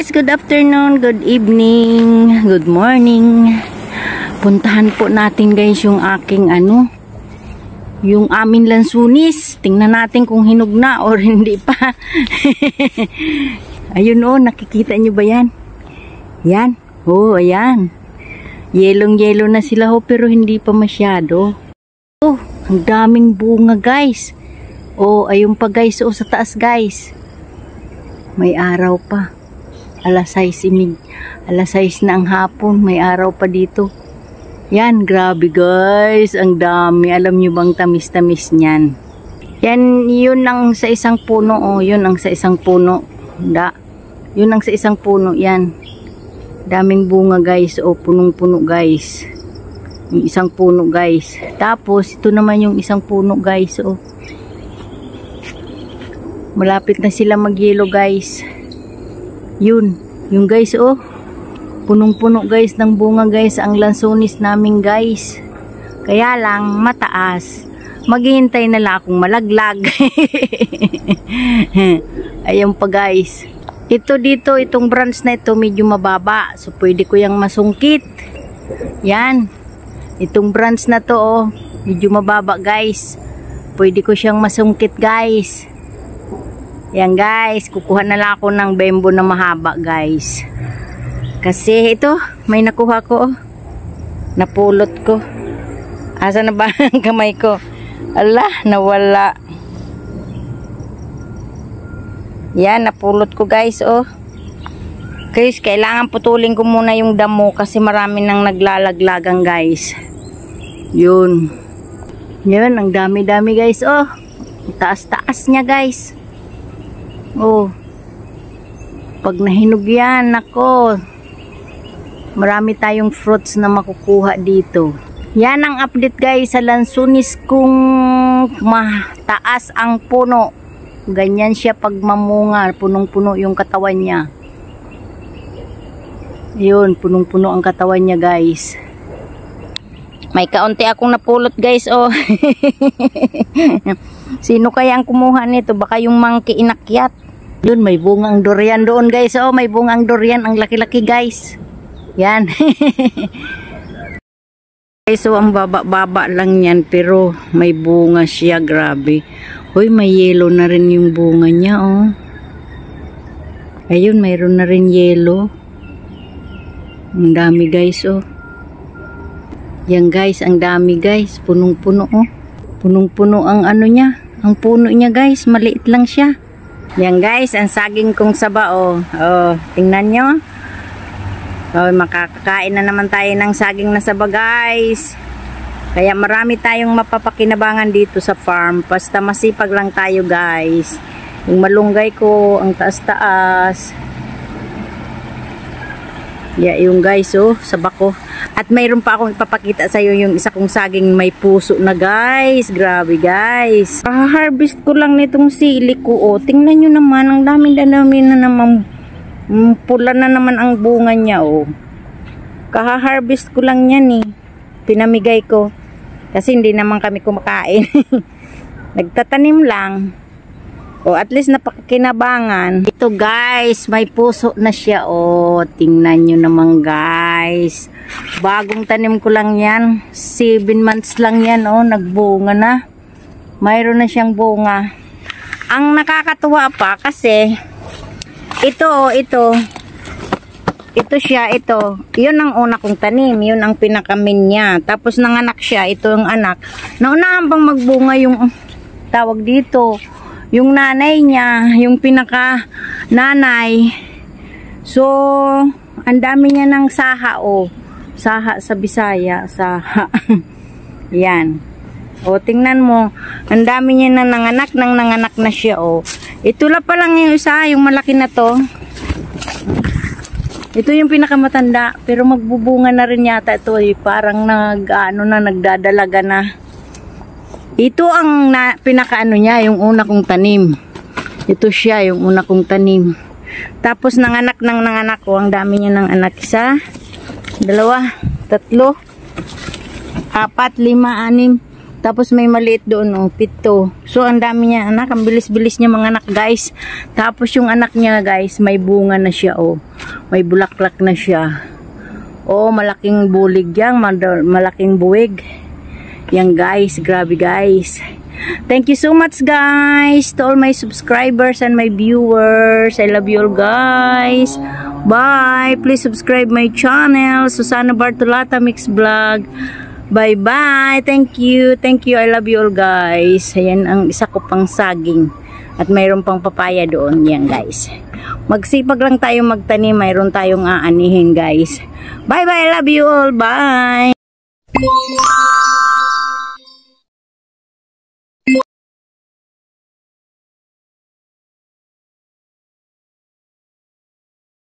guys, good afternoon, good evening, good morning. Puntahan po natin guys yung aking yung aming lansunis. Tingnan natin kung hinog na or hindi pa. Ayun nakikita nyo ba yan? Yan, ayan. Yelong-yelo na sila pero hindi pa masyado. Ang daming bunga guys. Ayun pa guys, sa taas guys. May araw pa. Alas 6 na ang hapon. May araw pa dito. Yan, grabe guys. Ang dami. Alam nyo bang tamis-tamis niyan? Yan, yun ang sa isang puno. Yun ang sa isang puno. Yun ang sa isang puno. Yan. Daming bunga guys. Punong-puno guys. Yung isang puno guys. Tapos, ito naman yung isang puno guys. Malapit na sila mag-yelo guys. Yun. Yung guys punong-puno guys ng bunga guys. Ang lansunis namin guys. Kaya lang mataas. Maghihintay na lang akong malaglag. Ayun pa guys. Itong branch na ito medyo mababa. So pwede ko yung masungkit. Yan. Itong branch na to medyo mababa guys. Pwede ko siyang masungkit guys. Yan guys, kukuha na lang ako ng bembo na mahaba guys. Kasi ito, may nakuha ko. Napulot ko. Asa na ba ang kamay ko? Ala, nawala. Yan, napulot ko guys Guys, kailangan putulin ko muna yung damo kasi marami nang naglalaglagang guys. Yun. Yun, ang dami-dami guys taas-taas niya guys. Pag nahinog yan, nako, marami tayong fruits na makukuha dito. Yan ang update guys sa lansunis kung mataas ang puno. Ganyan siya pag mamunga, punong-puno yung katawan niya. Yun, punong-puno ang katawan niya guys. May kaunti akong napulot guys Sino kaya ang kumuha nito? Baka yung monkey inakyat. Yun, may bungang durian doon guys. May bungang durian. Ang laki-laki guys. Yan. Guys, ang baba-baba lang yan. Pero may bunga siya. Grabe. May yellow na rin yung bunga niya Ayun, mayroon na rin yellow. Ang dami guys Yan guys, ang dami guys. Punong-puno Punong-puno ang niya. Ang puno niya guys, maliit lang siya. Yan guys, ang saging kong saba tingnan nyo. Makakakain na naman tayo ng saging na saba guys. Kaya marami tayong mapapakinabangan dito sa farm. Basta masipag lang tayo guys. Yung malunggay ko, ang taas-taas. Yung guys saba ko. At mayroon pa akong ipapakita sa iyo yung isa kong saging may puso na guys. Grabe guys. Harvest ko lang nitong sili ko Tingnan nyo naman, ang dami na naman. Pula na naman ang bunga niya Kaha-harvest ko lang yan Pinamigay ko. Kasi hindi naman kami kumakain. Nagtatanim lang. At least napakinabangan. Ito guys, may puso na siya tingnan nyo naman guys. Bagong tanim ko lang yan. 7 months lang yan nagbunga na. Mayroon na siyang bunga. Ang nakakatuwa pa kasi ito siya. Yun ang una kong tanim. Yun ang pinakamin niya. Tapos nanganak siya. Ito yung anak. Naunahan bang magbunga yung tawag dito. Yung nanay niya, yung pinaka nanay. So, ang dami niya ng saha Saha sa Bisaya, saha. Yan. Tingnan mo, ang dami niya na nanganak na siya Ito lang pa lang yung isa, yung malaki na to. Ito yung pinakamatanda, pero magbubunga na rin yata ito parang nagdadalaga na. Ito ang pinakaano niya, yung una kong tanim. Ito siya, yung una kong tanim. Tapos nanganak Ang dami niya ng anak. 1, 2, 3, 4, 5, 6, Tapos may maliit doon, oh, 7. So, ang dami niya, anak. Ang bilis-bilis niya mga anak, guys. Tapos, yung anak niya, guys, may bunga na siya, oh. May bulaklak na siya. Oh, malaking bulig yan. Malaking buwig. Yan, guys. Grabe, guys. Thank you so much, guys, to all my subscribers and my viewers. I love you all, guys. Bye. Please subscribe my channel, Susana Bartolata Mix Vlog. Bye-bye. Thank you. Thank you. I love you all, guys. Ayan ang isa ko pang saging. At mayroon pang papaya doon. Yan, guys. Magsipag lang tayo magtanim. Mayroon tayong aanihin, guys. Bye-bye. I love you all. Bye.